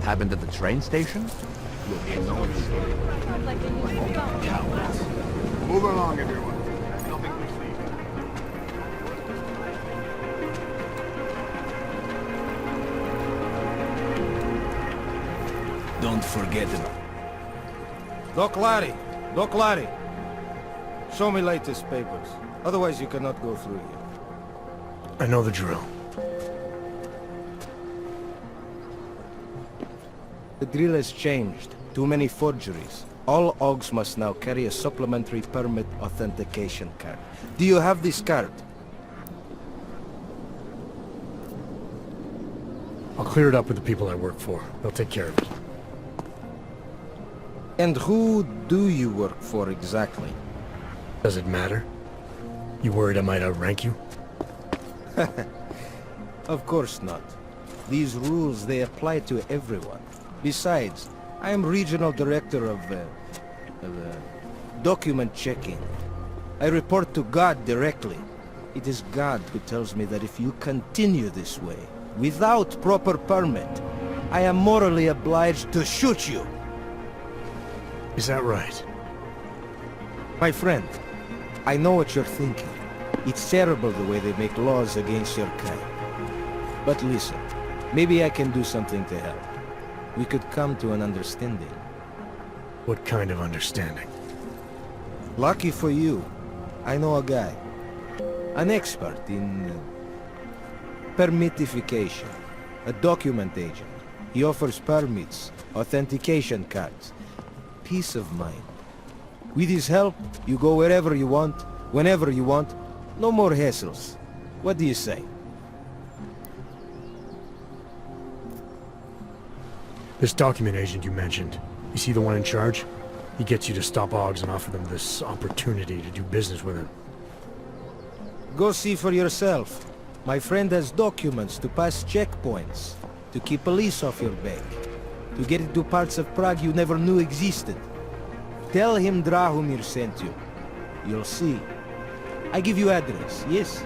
happened at the train station? Look, no one's cowards. Move along, everyone. Nothing to see. Don't forget him. Doc Larry! Doc Larry! Show me latest papers. Otherwise you cannot go through here. I know the drill. The drill has changed. Too many forgeries. All OGs must now carry a supplementary permit authentication card. Do you have this card? I'll clear it up with the people I work for. They'll take care of it. And who do you work for exactly? Does it matter? You worried I might outrank you? Of course not. These rules, they apply to everyone. Besides, I am regional director of document checking. I report to God directly. It is God who tells me that if you continue this way, without proper permit, I am morally obliged to shoot you. Is that right? My friend, I know what you're thinking. It's terrible the way they make laws against your kind. But listen, maybe I can do something to help. We could come to an understanding. What kind of understanding? Lucky for you, I know a guy. An expert in permitification. A document agent. He offers permits, authentication cards. Peace of mind. With his help, you go wherever you want, whenever you want. No more hassles. What do you say? This document agent you mentioned, is he the one in charge? He gets you to stop OGs and offer them this opportunity to do business with him. Go see for yourself. My friend has documents to pass checkpoints, to keep police off your back, to get into parts of Prague you never knew existed. Tell him Drahomir sent you. You'll see. I give you address, yes?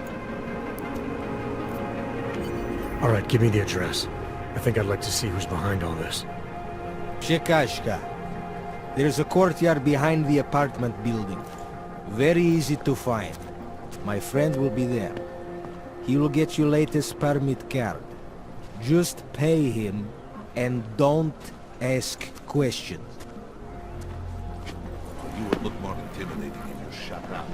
Alright, give me the address. I think I'd like to see who's behind all this. Shekashka. There's a courtyard behind the apartment building. Very easy to find. My friend will be there. He will get you latest permit card. Just pay him and don't ask questions. You would look more intimidating if you shut up.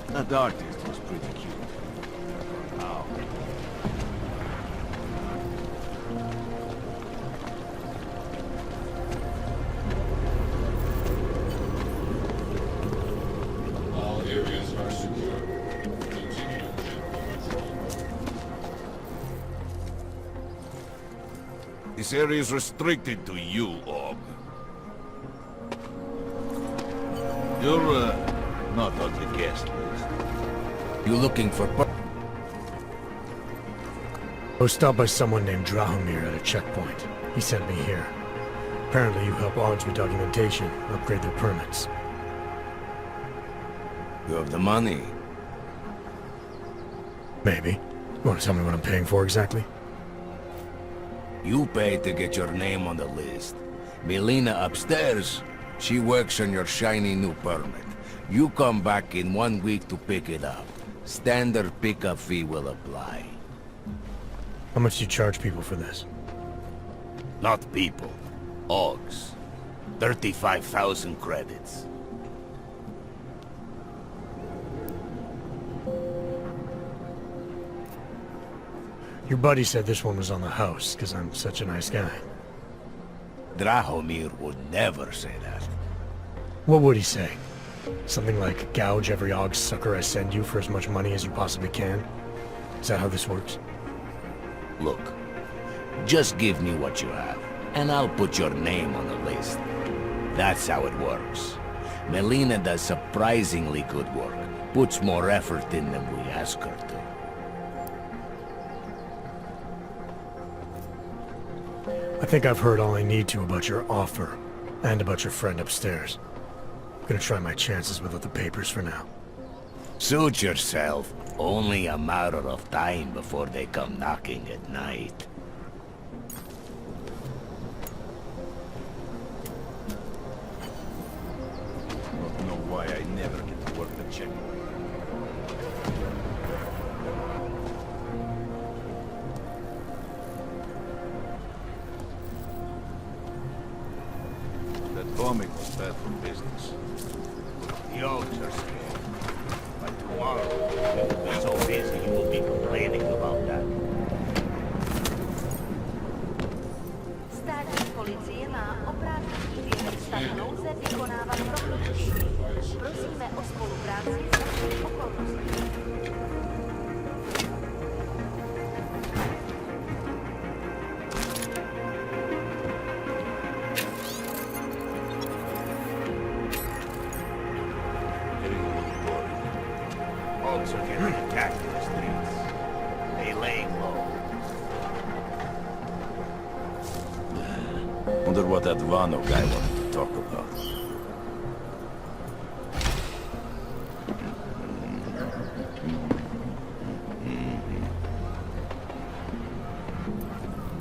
That artist was pretty cute. How? All areas are secure. Continue general control. This area is restricted to you, Og. You're, not on the guest list. You looking for I was stopped by someone named Drahomir at a checkpoint. He sent me here. Apparently you help OGs with documentation, upgrade their permits. You have the money. Maybe. You want to tell me what I'm paying for exactly? You pay to get your name on the list. Melina upstairs, she works on your shiny new permit. You come back in 1 week to pick it up. Standard pickup fee will apply. How much do you charge people for this? Not people. OGs. 35,000 credits. Your buddy said this one was on the house, because I'm such a nice guy. Drahomir would never say that. What would he say? Something like, gouge every OG sucker I send you for as much money as you possibly can? Is that how this works? Look, just give me what you have, and I'll put your name on the list. That's how it works. Melina does surprisingly good work. Puts more effort in than we ask her to. I think I've heard all I need to about your offer, and about your friend upstairs. I'm gonna try my chances without the papers for now. Suit yourself. Only a matter of time before they come knocking at night. Don't know why I never get to work the checkpoint. That bombing was bad for business. The odds are scared. By tomorrow, you'll be so busy you will be complaining about that. Státní policie má oprávnění během stavu nouze vykonávat prohlídky. Prosíme o spolupráci s našimi okolnostmi. Getting a little bored. Folks are getting attacked in the streets. They laying low. Wonder what that Vano guy wanted to talk about.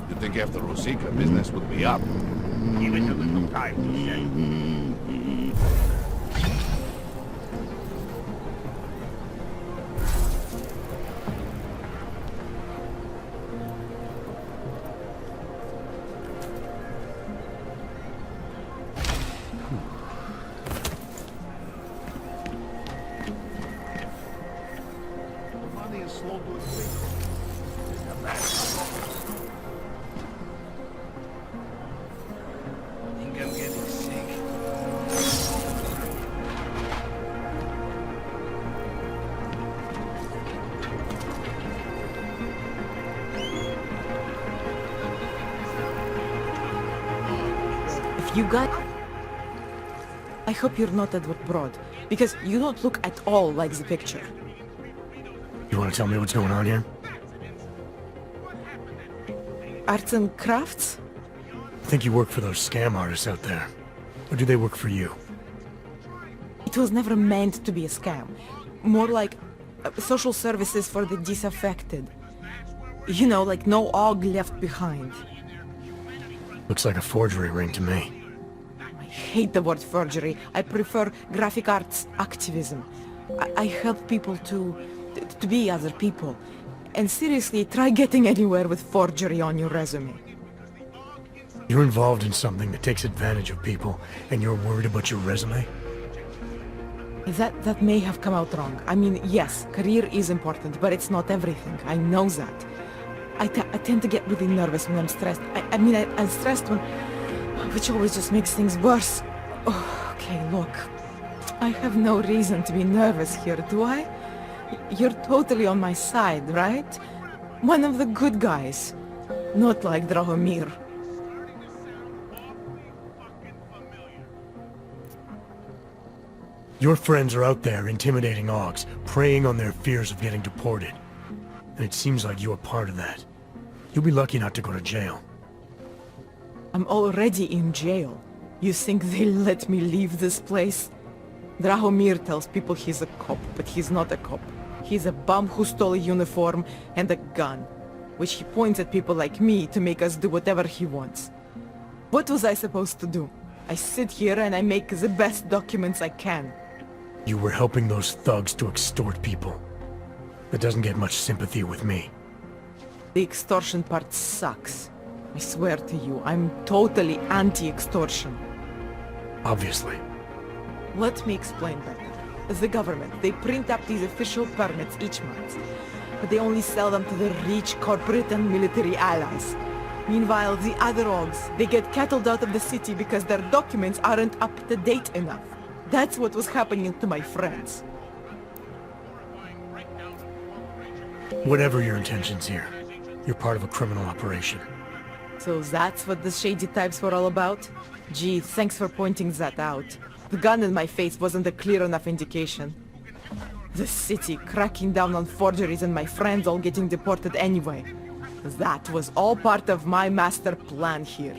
You think after Rosika, business would be up? Give it a little time to say. Money is slow to agree. Think I'm getting sick. If you got... I hope you're not Edward Broad, because you don't look at all like the picture. You want to tell me what's going on here? Arts and crafts? I think you work for those scam artists out there. Or do they work for you? It was never meant to be a scam. More like social services for the disaffected. You know, like no og left behind. Looks like a forgery ring to me. I hate the word forgery. I prefer graphic arts activism. I help people to be other people. And seriously, try getting anywhere with forgery on your resume. You're involved in something that takes advantage of people, and you're worried about your resume? That may have come out wrong. I mean, yes, career is important, but it's not everything. I know that. I tend to get really nervous when I'm stressed. I'm stressed when... which always just makes things worse. Oh, okay, look. I have no reason to be nervous here, do I? You're totally on my side, right? One of the good guys. Not like Drahomir. Your friends are out there intimidating Augs, preying on their fears of getting deported. And it seems like you're part of that. You'll be lucky not to go to jail. I'm already in jail. You think they'll let me leave this place? Drahomir tells people he's a cop, but he's not a cop. He's a bum who stole a uniform and a gun, which he points at people like me to make us do whatever he wants. What was I supposed to do? I sit here and I make the best documents I can. You were helping those thugs to extort people. That doesn't get much sympathy with me. The extortion part sucks. I swear to you, I'm totally anti-extortion. Obviously. Let me explain better. The government, they print up these official permits each month, but they only sell them to the rich corporate and military allies. Meanwhile, the other Augs, they get cattled out of the city because their documents aren't up to date enough. That's what was happening to my friends. Whatever your intentions here, you're part of a criminal operation. So that's what the shady types were all about? Gee, thanks for pointing that out. The gun in my face wasn't a clear enough indication. The city cracking down on forgeries and my friends all getting deported anyway. That was all part of my master plan here.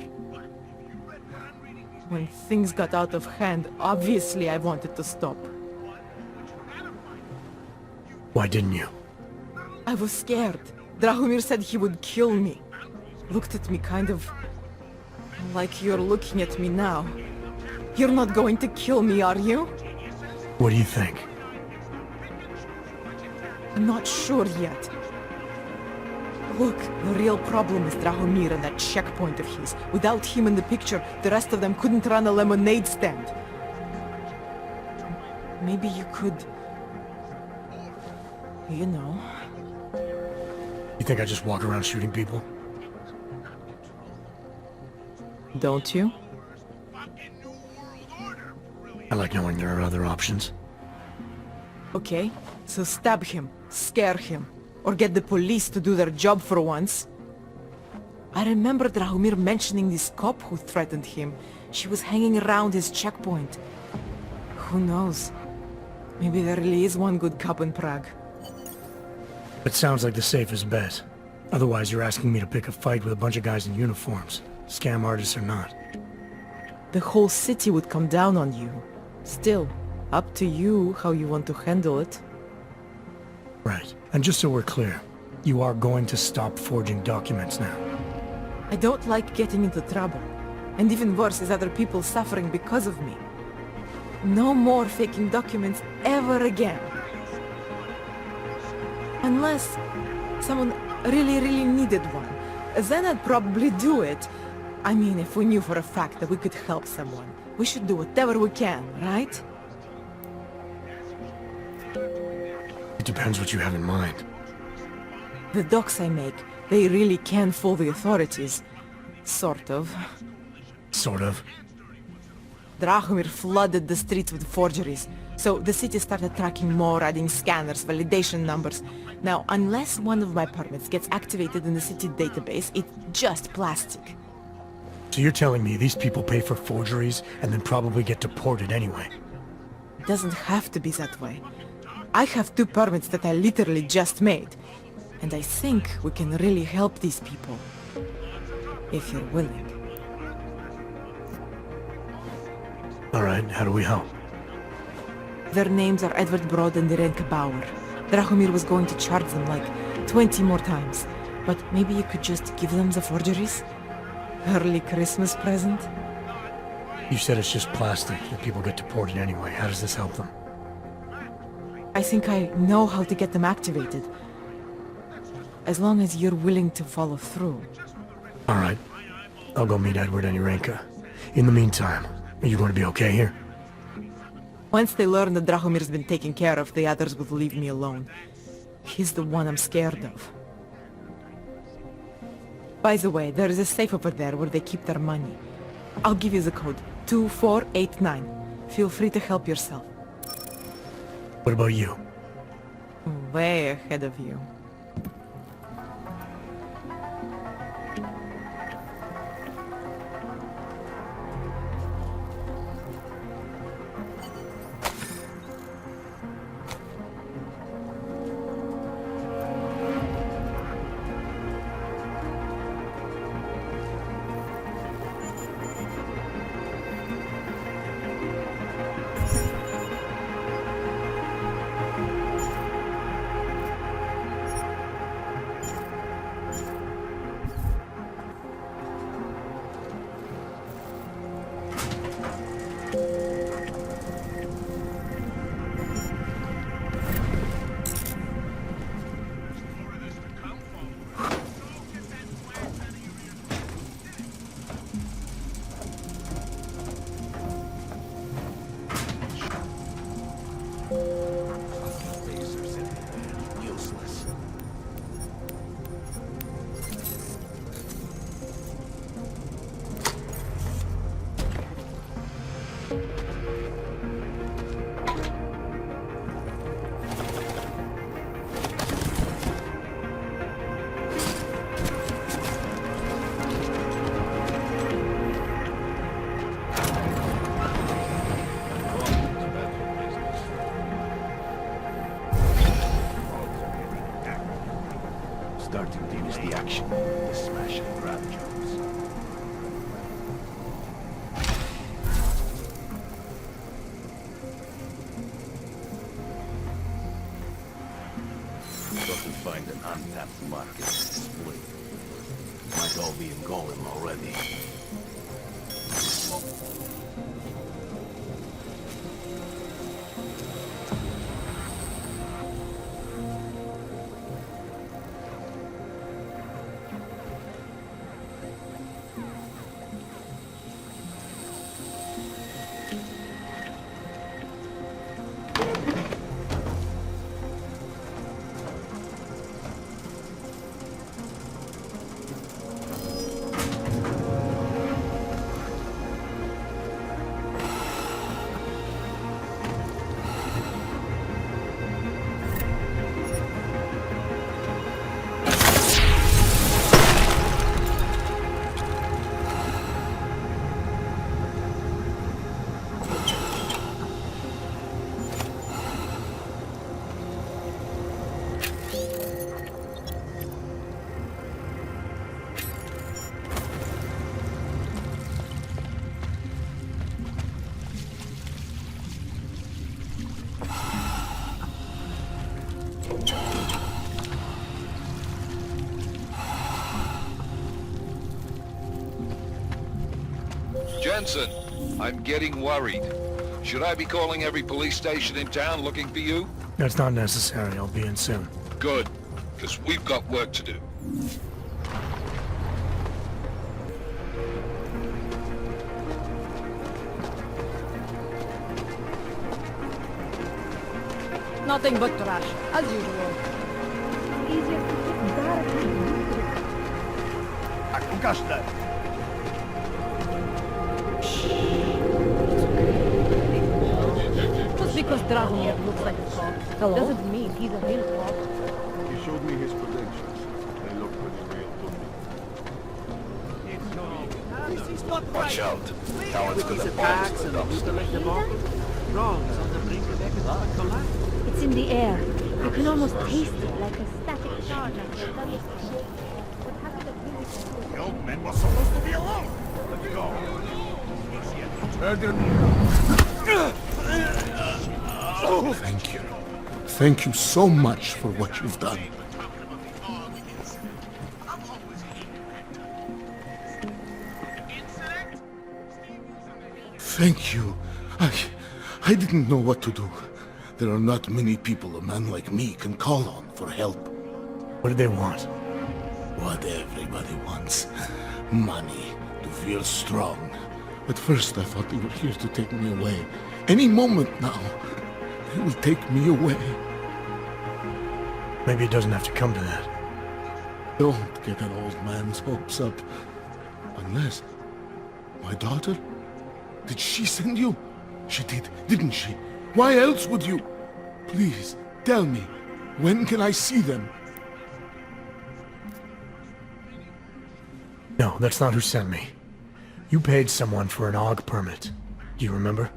When things got out of hand, obviously I wanted to stop. Why didn't you? I was scared. Drahomir said he would kill me. Looked at me kind of... like you're looking at me now. You're not going to kill me, are you? What do you think? I'm not sure yet. Look, the real problem is Drahomir and that checkpoint of his. Without him in the picture, the rest of them couldn't run a lemonade stand. Maybe you could... you know... You think I just walk around shooting people? Don't you? I like knowing there are other options. Okay, so stab him, scare him, or get the police to do their job for once. I remember Drahomir mentioning this cop who threatened him. She was hanging around his checkpoint. Who knows? Maybe there really is one good cop in Prague. It sounds like the safest bet. Otherwise, you're asking me to pick a fight with a bunch of guys in uniforms. Scam artists or not. The whole city would come down on you. Still, up to you how you want to handle it. Right. And just so we're clear, you are going to stop forging documents now. I don't like getting into trouble. And even worse is other people suffering because of me. No more faking documents ever again. Unless someone really needed one. Then I'd probably do it. I mean, if we knew for a fact that we could help someone. We should do whatever we can, right? It depends what you have in mind. The docs I make, they really can fool the authorities. Sort of. Sort of. Drahomir flooded the streets with forgeries. So the city started tracking more, adding scanners, validation numbers. Now, unless one of my permits gets activated in the city database, it's just plastic. So you're telling me these people pay for forgeries and then probably get deported anyway? It doesn't have to be that way. I have 2 permits that I literally just made. And I think we can really help these people. If you're willing. Alright, how do we help? Their names are Edward Broad and Irenka Bauer. Drahomir was going to charge them like 20 more times. But maybe you could just give them the forgeries? Early Christmas present? You said it's just plastic, that people get deported anyway. How does this help them? I think I know how to get them activated. As long as you're willing to follow through. Alright. I'll go meet Edward and Irenka. In the meantime, are you going to be okay here? Once they learn that Drahomir's been taken care of, the others will leave me alone. He's the one I'm scared of. By the way, there is a safe over there where they keep their money. I'll give you the code. 2489. Feel free to help yourself. What about you? Way ahead of you. Useless. Starting to use the action, the smash and grab jobs. Jensen, I'm getting worried. Should I be calling every police station in town looking for you? That's not necessary. I'll be in soon. Good, because we've got work to do. Nothing but trash, as usual. Easier to keep directly. Ugasz that. Just because Dragomir looks like a cop doesn't mean he's a real cop. He showed me his credentials. They look pretty real to me. Watch out. Talent's gonna bounce to the dumpster. It's in the air. You can almost taste it like a static charge after a double. What happened at Willis? The old man was supposed to be alone. Let's go. Thank you. Thank you so much for what you've done. Thank you. I didn't know what to do. There are not many people a man like me can call on for help. What did they want? What everybody wants. Money, to feel strong. At first I thought they were here to take me away. Any moment now, they will take me away. Maybe it doesn't have to come to that. Don't get an old man's hopes up. Unless... My daughter? Did she send you? She did, didn't she? Why else would you? Please, tell me. When can I see them? No, that's not who sent me. You paid someone for an AUG permit. Do you remember?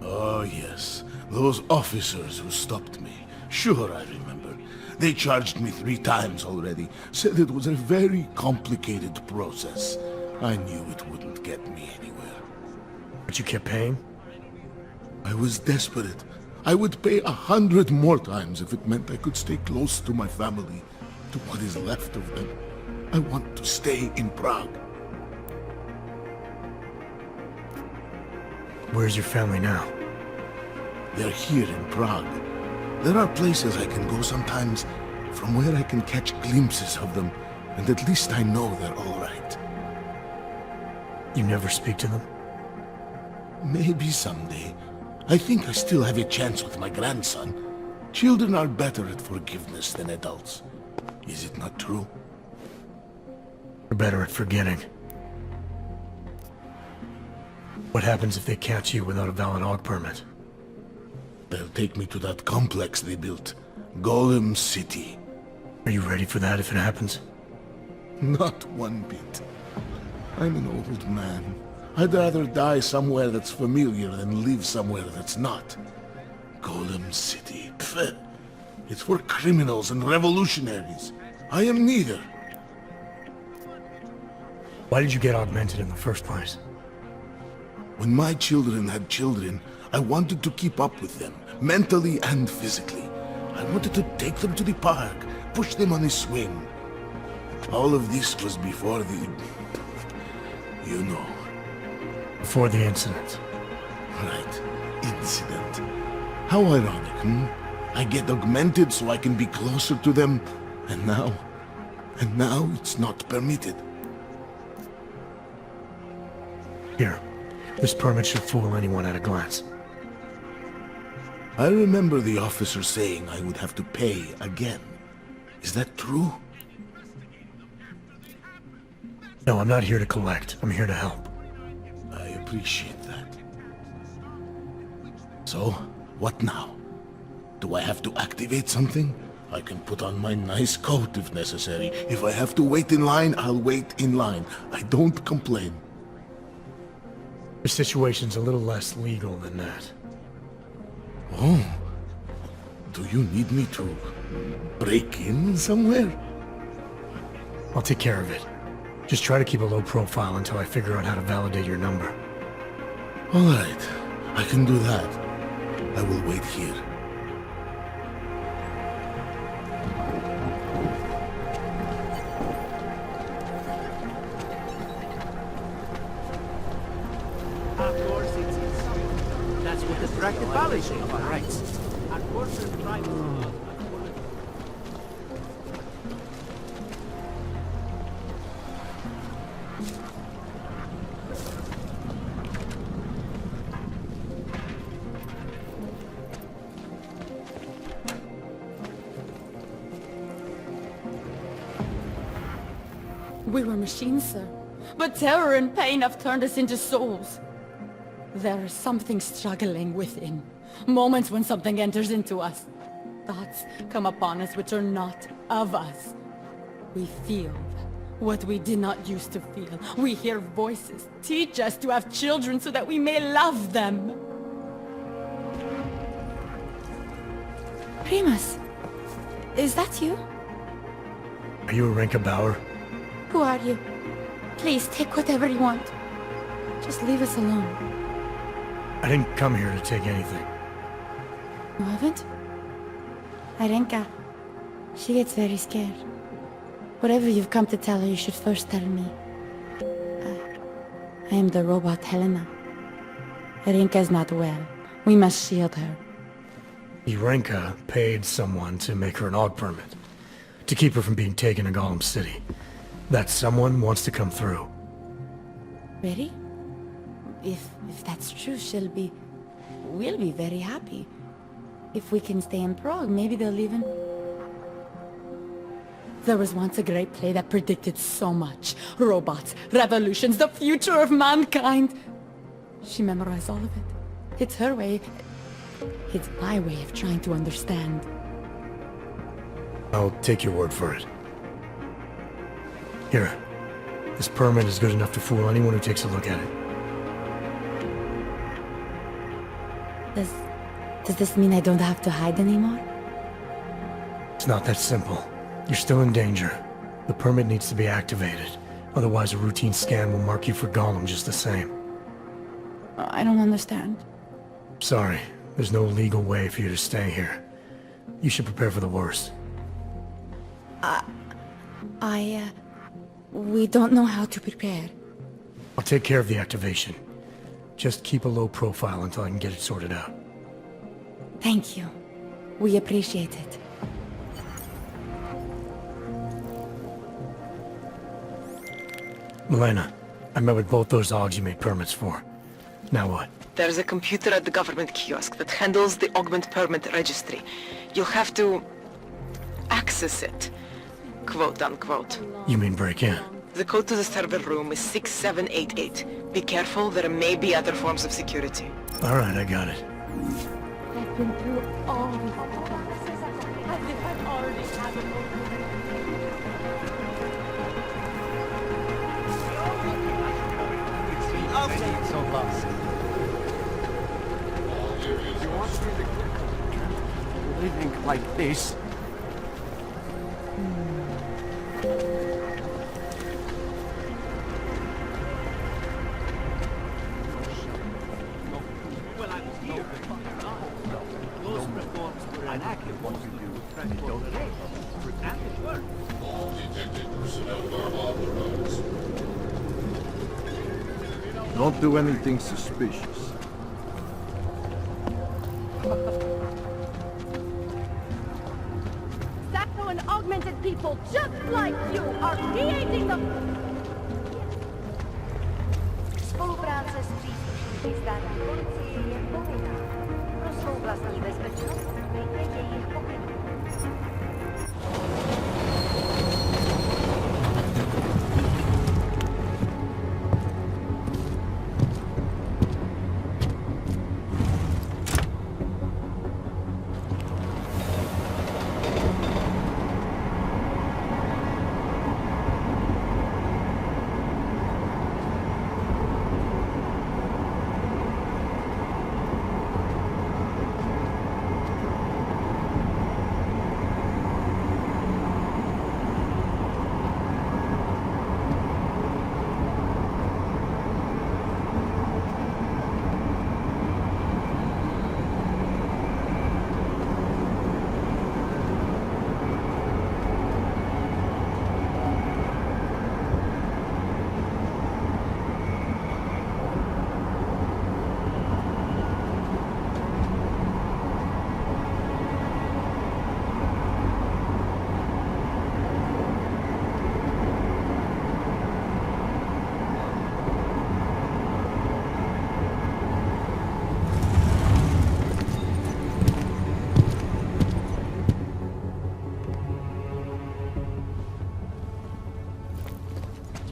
Oh, yes. Those officers who stopped me. Sure, I remember. They charged me 3 times already. Said it was a very complicated process. I knew it wouldn't get me anywhere. But you kept paying? I was desperate. I would pay 100 more times if it meant I could stay close to my family, to what is left of them. I want to stay in Prague. Where's your family now? They're here in Prague. There are places I can go sometimes, from where I can catch glimpses of them, and at least I know they're all right. You never speak to them? Maybe someday. I think I still have a chance with my grandson. Children are better at forgiveness than adults. Is it not true? You're better at forgetting. What happens if they catch you without a valid AUG permit? They'll take me to that complex they built. Golem City. Are you ready for that if it happens? Not one bit. I'm an old man. I'd rather die somewhere that's familiar than live somewhere that's not. Golem City. Pfft. It's for criminals and revolutionaries. I am neither. Why did you get augmented in the first place? When my children had children, I wanted to keep up with them, mentally and physically. I wanted to take them to the park, push them on a swing. All of this was before the... you know. Before the incident. Right. Incident. How ironic, hmm? I get augmented so I can be closer to them, and now it's not permitted. Here. This permit should fool anyone at a glance. I remember the officer saying I would have to pay again. Is that true? No, I'm not here to collect. I'm here to help. I appreciate that. So, what now? Do I have to activate something? I can put on my nice coat if necessary. If I have to wait in line, I'll wait in line. I don't complain. The situation's a little less legal than that. Oh. Do you need me to break in somewhere? I'll take care of it. Just try to keep a low profile until I figure out how to validate your number. All right. I can do that. I will wait here. Of course it is. That's what the practicality say of our rights. Our corporate privacy. We were machines, sir. But terror and pain have turned us into souls. There is something struggling within. Moments when something enters into us. Thoughts come upon us which are not of us. We feel what we did not used to feel. We hear voices teach us to have children so that we may love them. Primus, is that you? Are you Renka Bauer? Who are you? Please, take whatever you want. Just leave us alone. I didn't come here to take anything. You haven't? Arenka. She gets very scared. Whatever you've come to tell her, you should first tell me. I am the robot Helena. Arenka is not well. We must shield her. Renka paid someone to make her an AUG permit. To keep her from being taken to Golem City. That someone wants to come through. Really? If that's true, we'll be very happy. If we can stay in Prague, maybe they'll even... There was once a great play that predicted so much. Robots, revolutions, the future of mankind. She memorized all of it. It's her way. It's my way of trying to understand. I'll take your word for it. Here. This permit is good enough to fool anyone who takes a look at it. Does this mean I don't have to hide anymore? It's not that simple. You're still in danger. The permit needs to be activated. Otherwise, a routine scan will mark you for Golem just the same. I don't understand. Sorry. There's no legal way for you to stay here. You should prepare for the worst. We don't know how to prepare. I'll take care of the activation. Just keep a low profile until I can get it sorted out. Thank you. We appreciate it. Milena, I met with both those AUGs you made permits for. Now what? There's a computer at the government kiosk that handles the augment permit registry. You'll have to access it, quote unquote. You mean break in? The code to the server room is 6788. Be careful, there may be other forms of security. Alright, I got it. I've been through all these things. As if I've already had it. It's so lost. Living like this. All detected personnel are authorized. Don't do anything suspicious. Sacco and augmented people just like you are creating the... Spolupráce s příslušnými státní policie je povinná. Pro svou vlastní bezpečnost mějte jejich pokrytí.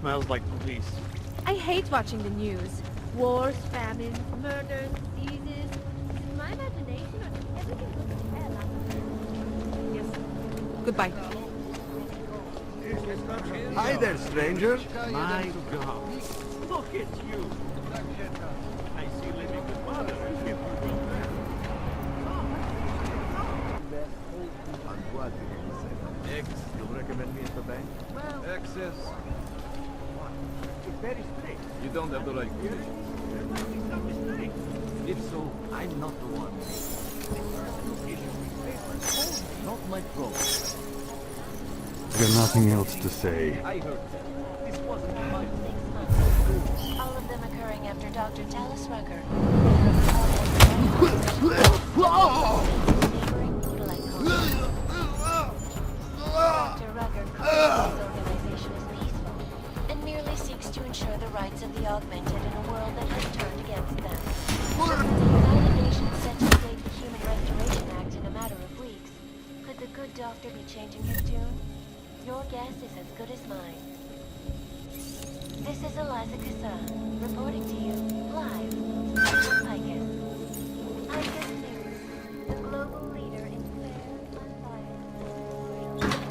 smells like police. I hate watching the news. Wars, famines, murders, diseases. Is it my imagination or does everything look like hell out Yes. Goodbye. Hi there, stranger. My God. Look at you. I see living with mother and give you well there. And what did you say? X, you'll recommend me at the bank? Well, excess. It's very strict. You don't have the right conditions. There must be some mistake. If so, I'm not the one. Not my problem. I've got nothing else to say. I heard that. This wasn't my All of them occurring after Dr. Dallas Rucker. Neighboring Moodalite colony. Dr. Rucker calls his organization as peaceful and merely seeks to ensure the rights of the augmented in a world that has turned against them. With the United Nations set to create the Human Restoration Act in a matter of weeks, could the good doctor be changing his tune? Your guess is as good as mine. This is Eliza Kassan, reporting to you, live, from Picus. Picus News, the global leader in fair, unbiased...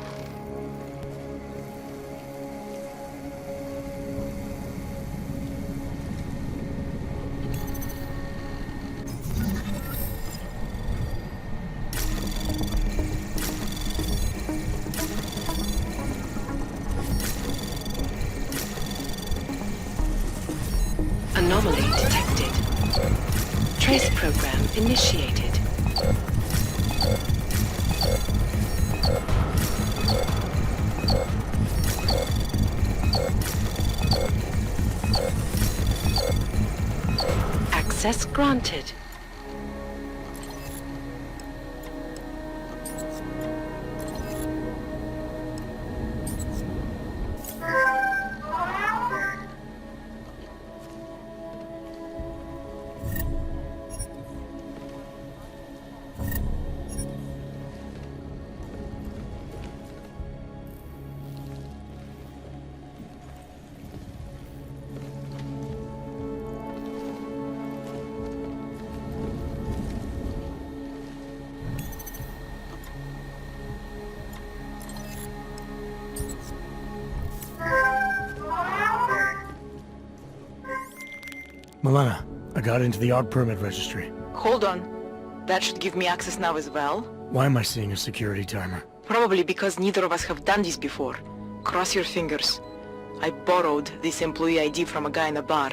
Anomaly detected. Trace program initiated. Access granted. Milena, I got into the art permit registry. Hold on. That should give me access now as well. Why am I seeing a security timer? Probably because neither of us have done this before. Cross your fingers. I borrowed this employee ID from a guy in a bar.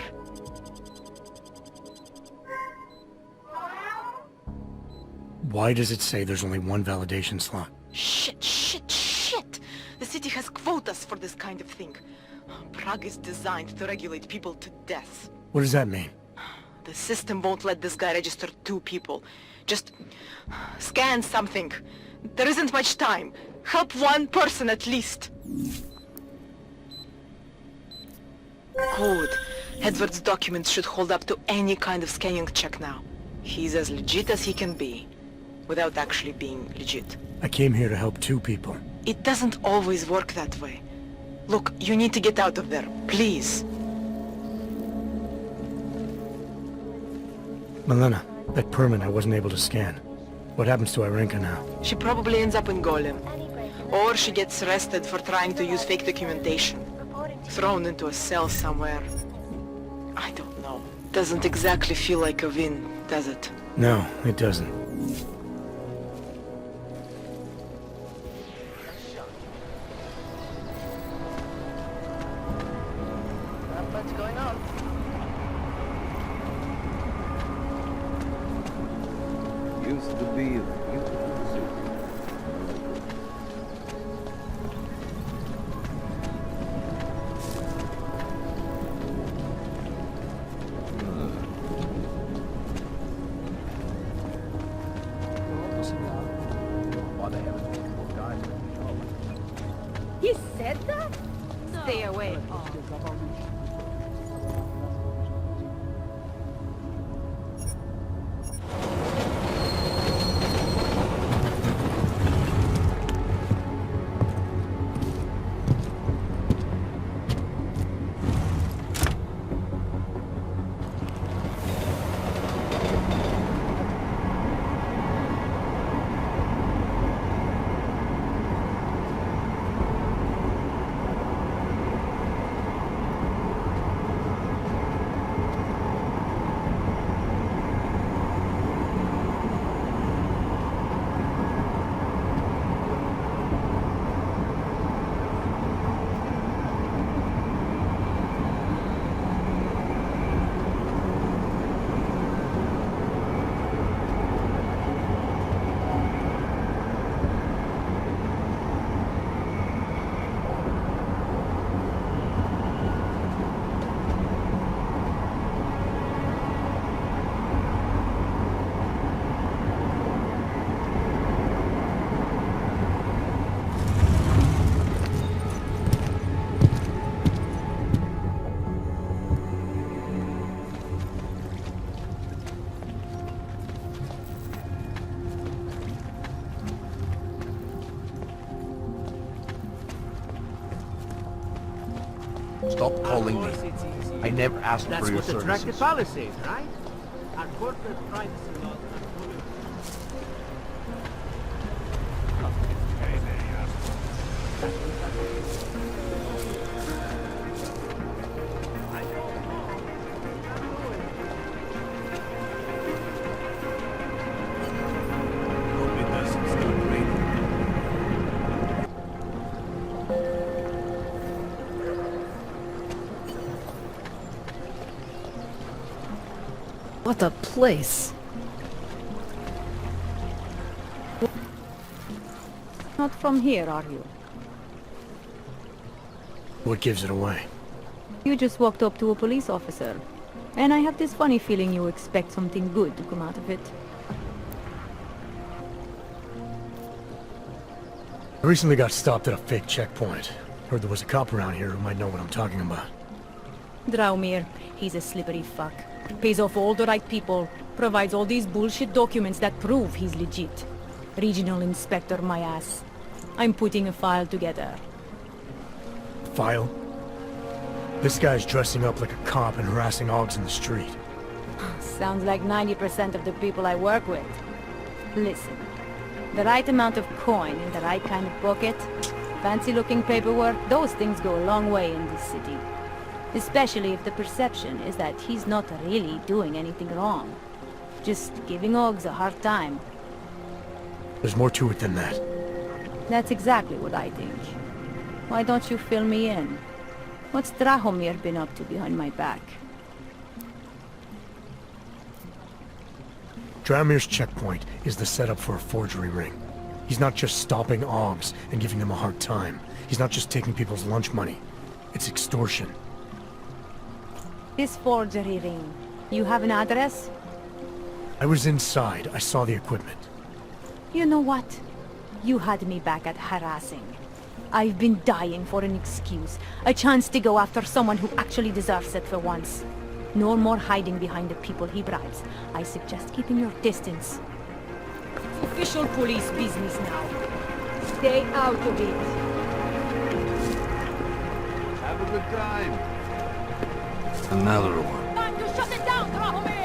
Why does it say there's only one validation slot? Shit, shit, shit! The city has quotas for this kind of thing. Prague is designed to regulate people to death. What does that mean? The system won't let this guy register 2 people. Just scan something. There isn't much time. Help 1 person at least. Good. Edward's documents should hold up to any kind of scanning check now. He's as legit as he can be, without actually being legit. I came here to help 2 people. It doesn't always work that way. Look, you need to get out of there, please. Milena, that permit I wasn't able to scan. What happens to Irenka now? She probably ends up in Golem. Or she gets arrested for trying to use fake documentation. Thrown into a cell somewhere. I don't know. Doesn't exactly feel like a win, does it? No, it doesn't. Not much going on. Used to be a beautiful city. He said that? Stay away. stop calling me. I never asked That's for your what attractive services. policy, right? Our corporate privacy laws are fully... What a place. Not from here, are you? What gives it away? You just walked up to a police officer. And I have this funny feeling you expect something good to come out of it. I recently got stopped at a fake checkpoint. Heard there was a cop around here who might know what I'm talking about. Draumir, he's a slippery fuck. Pays off all the right people, provides all these bullshit documents that prove he's legit. Regional inspector, my ass. I'm putting a file together. File? This guy's dressing up like a cop and harassing Augs in the street. Sounds like 90% of the people I work with. Listen, the right amount of coin in the right kind of pocket, fancy-looking paperwork, those things go a long way in this city. Especially if the perception is that he's not really doing anything wrong. Just giving Augs a hard time. There's more to it than that. That's exactly what I think. Why don't you fill me in? What's Drahomir been up to behind my back? Draumir's checkpoint is the setup for a forgery ring. He's not just stopping Augs and giving them a hard time. He's not just taking people's lunch money. It's extortion. This forgery ring, you have an address? I was inside. I saw the equipment. You know what? You had me back at harassing. I've been dying for an excuse, a chance to go after someone who actually deserves it for once. No more hiding behind the people he bribes. I suggest keeping your distance. Official police business now. Stay out of it. Have a good time. Another one. Time to shut it down, Drahomir!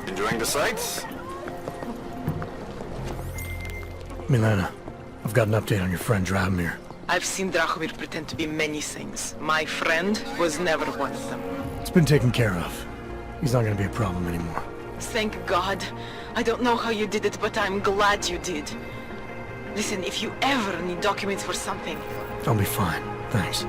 Enjoying the sights? Milena, I've got an update on your friend Draumir. I've seen Drahomir pretend to be many things. My friend was never one of them. It's been taken care of. He's not gonna be a problem anymore. Thank God. I don't know how you did it, but I'm glad you did. Listen, if you ever need documents for something... I'll be fine. Thanks.